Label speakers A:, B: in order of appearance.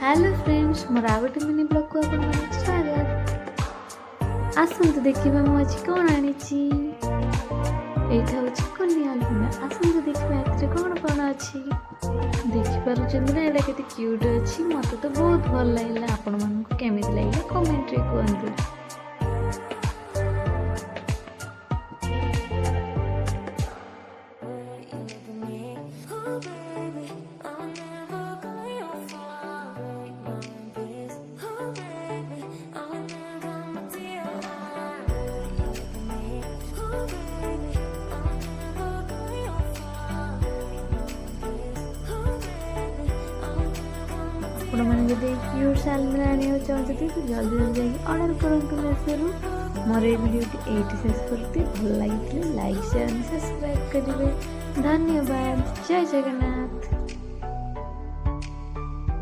A: Hello friends मोर आ गोटे mini blog को आपन स्वागत। आसंतु देखिबा मु आज कोन आनिची। एठा होची कन्या आलबम। आसंतु देखिबा एतरे कोन कोन अछि। देखि पारु चंद ना एला केते क्यूट अछि। मते तो बहुत भल लागला। आपन मन को केमिति लागला कमेंट रे कहंतु। आपने जब क्यूट सालमिना आने चाहते तो जल्दी जल्दी ऑर्डर करूँ मेसोरू। मोर ये वीडियो ये शेष करती भल लगी लाइक शेयर सब्सक्राइब करेंगे। धन्यवाद। जय जगन्नाथ।